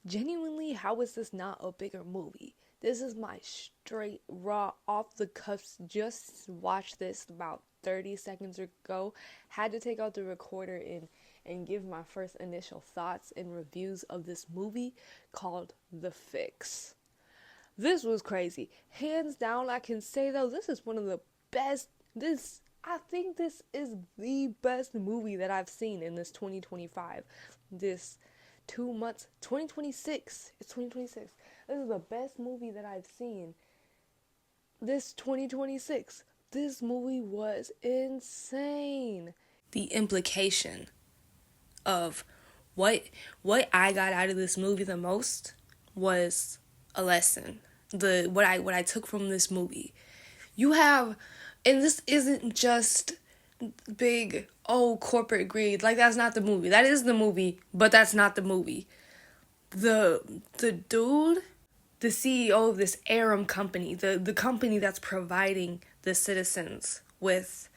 Genuinely, how is this not a bigger movie? This is my straight, raw, off the cuffs, just watched this about 30 seconds ago. Had to take out the recorder and give my first initial thoughts and reviews of this movie called The Fix. This was crazy. Hands down, I can say though, this is one of the best. I think this is the best movie that I've seen in this 2025. This 2 months, 2026. It's 2026. This is the best movie that I've seen this 2026. This movie was insane. The implication of what I got out of this movie the most was a lesson. What I took from this movie. You have, and this isn't just big corporate greed. Like, that's not the movie. That is the movie, but that's not the movie. The dude, the CEO of this Aram company, the company that's providing the citizens with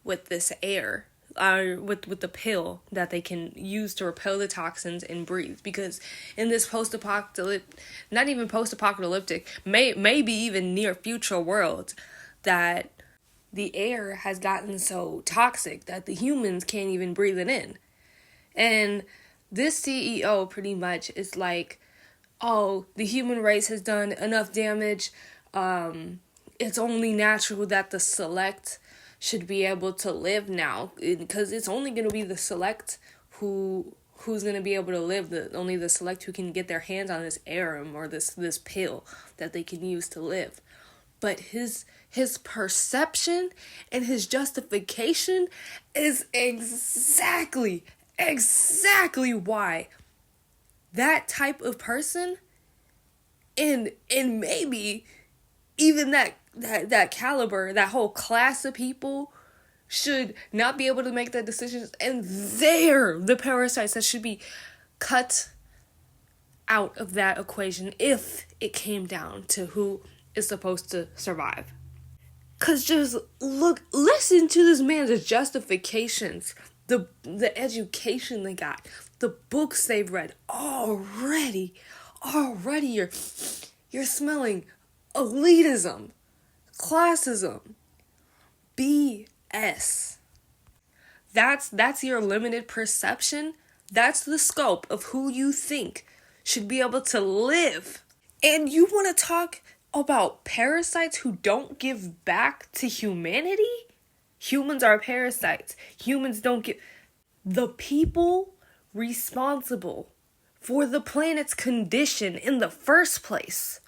this air, with the pill that they can use to repel the toxins and breathe. Because in this post-apocalyptic, not even post-apocalyptic, maybe even near future world, that the air has gotten so toxic that the humans can't even breathe it in. And this CEO pretty much is like, oh, the human race has done enough damage. It's only natural that the select should be able to live now, because it's only going to be the select who's going to be able to live, only the select who can get their hands on this arum or this pill that they can use to live. But his perception and his justification is exactly why that type of person and maybe even that caliber, that whole class of people should not be able to make that decisions, and they're the parasites that should be cut out of that equation if it came down to who is supposed to survive. Cause just listen to this man's justifications, the education they got, the books they've read. Already you're smelling elitism, classism, BS. That's your limited perception. That's the scope of who you think should be able to live. And you want to talk about parasites who don't give back to humanity? Humans are parasites. Humans don't give. The people responsible for the planet's condition in the first place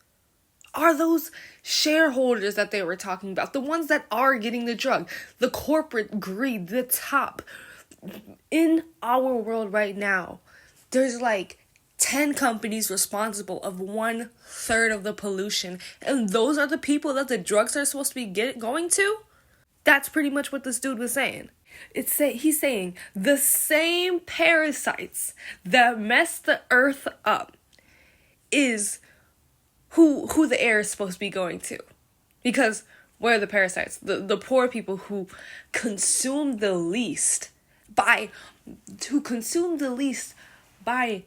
are those shareholders that they were talking about, the ones that are getting the drug, the corporate greed, the top. In our world right now, there's like 10 companies responsible of 1/3 of the pollution, and those are the people that the drugs are supposed to be going to? That's pretty much what this dude was saying. He's saying the same parasites that mess the earth up is who the air is supposed to be going to. Because where are the parasites? The poor people who consume the least by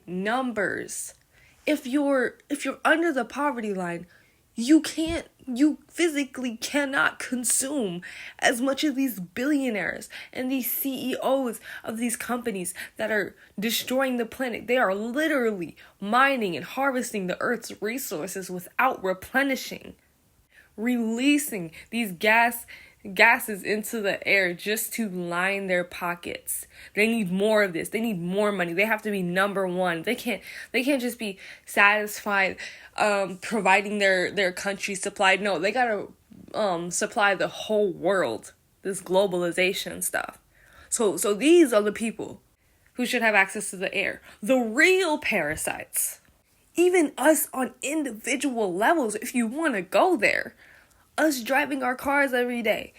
numbers. If you're under the poverty line, you physically cannot consume as much as these billionaires and these CEOs of these companies that are destroying the planet. They are literally mining and harvesting the earth's resources without replenishing, releasing these gases into the air just to line their pockets. They need more of this. They need more money. They have to be number one. They can't just be satisfied providing their country supply. No, they gotta supply the whole world. This globalization stuff. So these are the people who should have access to the air. The real parasites. Even us on individual levels, if you want to go there. Us driving our cars every day,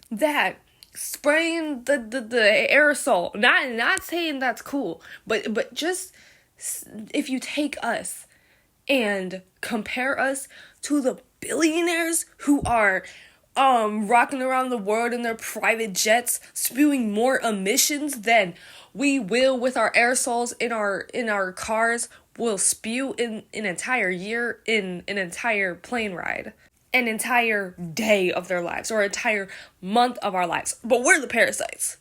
that spraying the aerosol, not saying that's cool, but just if you take us and compare us to the billionaires who are rocking around the world in their private jets, spewing more emissions than we will with our aerosols in our cars, will spew in an entire year in an entire plane ride, an entire day of their lives, or an entire month of our lives. But we're the parasites.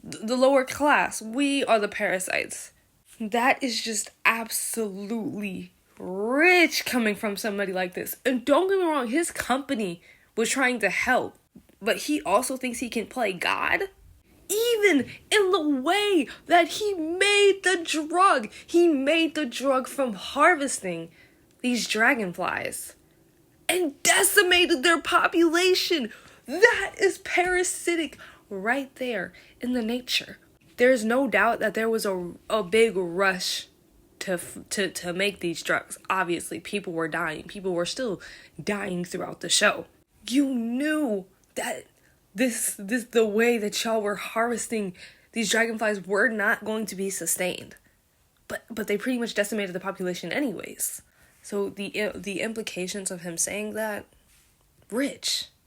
The lower class, we are the parasites. That is just absolutely rich coming from somebody like this. And don't get me wrong, his company was trying to help, but he also thinks he can play God? Even in the way that he made the drug. He made the drug from harvesting these dragonflies and decimated their population. That is parasitic right there in the nature. There's no doubt that there was a big rush to make these drugs. Obviously, people were dying. People were still dying throughout the show. You knew that the way that y'all were harvesting these dragonflies were not going to be sustained. But they pretty much decimated the population anyways. So the implications of him saying that, rich.